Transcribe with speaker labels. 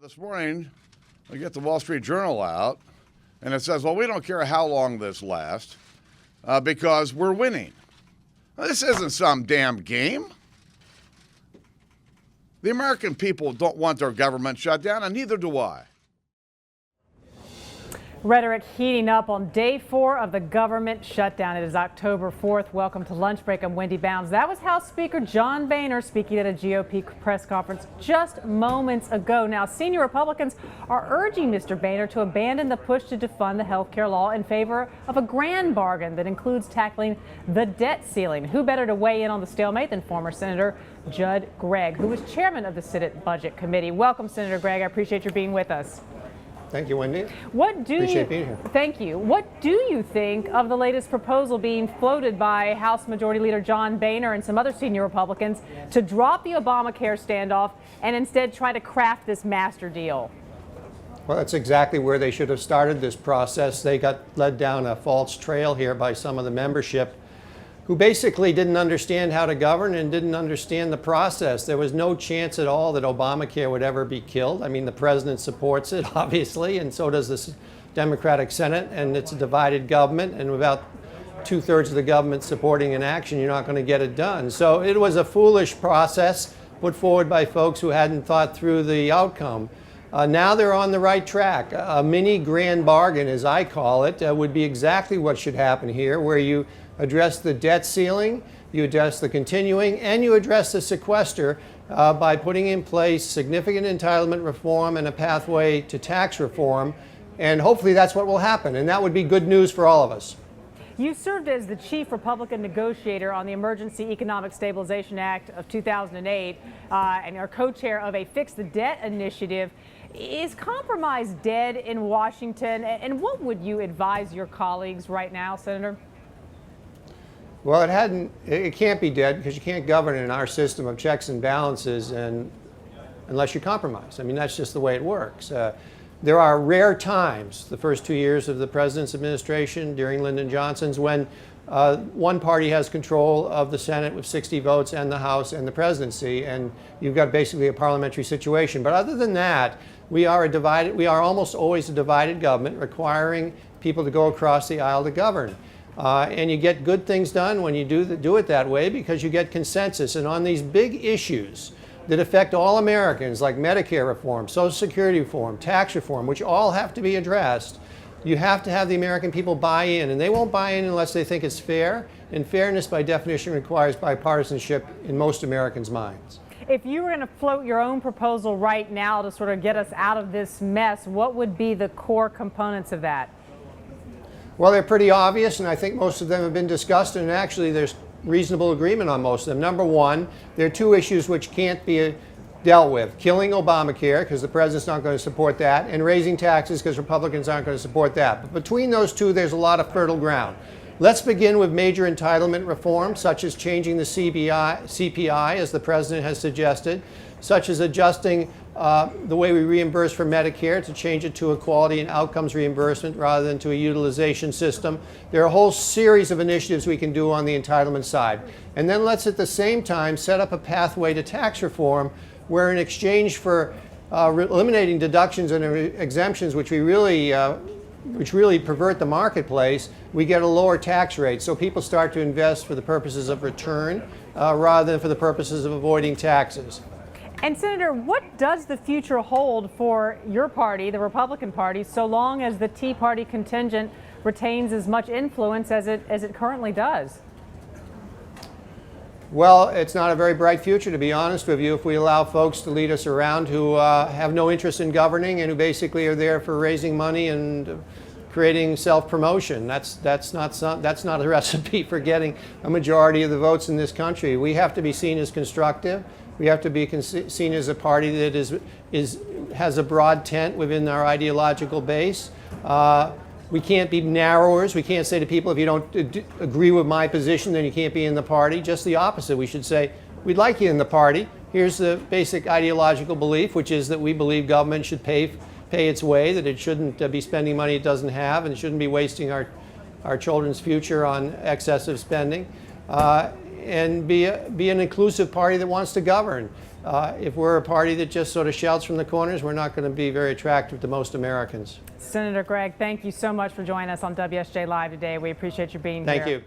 Speaker 1: This morning, we get the Wall Street Journal out, and it says, well, we don't care how long this lasts because we're winning. Well, this isn't some damn game. The American people don't want their government shut down, and neither do I.
Speaker 2: Rhetoric heating up on day 4 of the government shutdown. It is October 4th. Welcome to Lunch Break. I'm Wendy Bounds. That was House Speaker John Boehner speaking at a GOP press conference just moments ago. Now, senior Republicans are urging Mr. Boehner to abandon the push to defund the health care law in favor of a grand bargain that includes tackling the debt ceiling. Who better to weigh in on the stalemate than former Senator Judd Gregg, who was chairman of the Senate Budget Committee. Welcome, Senator Gregg. I appreciate your being with us.
Speaker 3: Thank you, Wendy.
Speaker 2: Appreciate
Speaker 3: being here.
Speaker 2: Thank you. What do you think of the latest proposal being floated by House Majority Leader John Boehner and some other senior Republicans to drop the Obamacare standoff and instead try to craft this master deal?
Speaker 3: Well, that's exactly where they should have started this process. They got led down a false trail here by some of the membership who basically didn't understand how to govern and didn't understand the process. There was no chance at all that Obamacare would ever be killed. I mean, the president supports it, obviously, and so does the Democratic Senate, and it's a divided government, and without 2/3 of the government supporting an action, you're not going to get it done. So it was a foolish process put forward by folks who hadn't thought through the outcome. Now they're on the right track. A mini grand bargain, as I call it, would be exactly what should happen here, where you address the debt ceiling, you address the continuing, and you address the sequester by putting in place significant entitlement reform and a pathway to tax reform. And hopefully that's what will happen. And that would be good news for all of us.
Speaker 2: You served as the chief Republican negotiator on the Emergency Economic Stabilization Act of 2008 and are co-chair of a Fix the Debt initiative. Is compromise dead in Washington? And what would you advise your colleagues right now, Senator?
Speaker 3: Well, it can't be dead because you can't govern in our system of checks and balances unless you compromise. I mean, that's just the way it works. There are rare times, the first 2 years of the president's administration during Lyndon Johnson's, when one party has control of the Senate with 60 votes and the House and the presidency, and you've got basically a parliamentary situation. But other than that, we are almost always a divided government requiring people to go across the aisle to govern. And you get good things done when you do it that way because you get consensus. And on these big issues that affect all Americans, like Medicare reform, Social Security reform, tax reform, which all have to be addressed, you have to have the American people buy in. And they won't buy in unless they think it's fair. And fairness, by definition, requires bipartisanship in most Americans' minds.
Speaker 2: If you were going to float your own proposal right now to sort of get us out of this mess, what would be the core components of that?
Speaker 3: Well, they're pretty obvious, and I think most of them have been discussed, and actually there's reasonable agreement on most of them. Number one, there are two issues which can't be dealt with. Killing Obamacare, because the president's not going to support that, and raising taxes, because Republicans aren't going to support that. But between those two, there's a lot of fertile ground. Let's begin with major entitlement reform, such as changing the CPI, as the president has suggested, such as adjusting the way we reimburse for Medicare to change it to a quality and outcomes reimbursement rather than to a utilization system. There are a whole series of initiatives we can do on the entitlement side. And then let's at the same time set up a pathway to tax reform where in exchange for eliminating deductions and exemptions, which really pervert the marketplace, we get a lower tax rate. So people start to invest for the purposes of return rather than for the purposes of avoiding taxes.
Speaker 2: And Senator, what does the future hold for your party, the Republican Party, so long as the Tea Party contingent retains as much influence as it currently does?
Speaker 3: Well, it's not a very bright future, to be honest with you, if we allow folks to lead us around who have no interest in governing and who basically are there for raising money and creating self-promotion. That's not a recipe for getting a majority of the votes in this country. We have to be seen as constructive. We have to be seen as a party that has a broad tent within our ideological base. We can't be narrowers. We can't say to people, if you don't agree with my position, then you can't be in the party. Just the opposite. We should say, we'd like you in the party. Here's the basic ideological belief, which is that we believe government should pay its way, that it shouldn't be spending money it doesn't have, and it shouldn't be wasting our children's future on excessive spending. and be an inclusive party that wants to govern. If we're a party that just sort of shouts from the corners, we're not going to be very attractive to most Americans.
Speaker 2: Senator Gregg, thank you so much for joining us on WSJ Live today. We appreciate you being here.
Speaker 3: Thank you.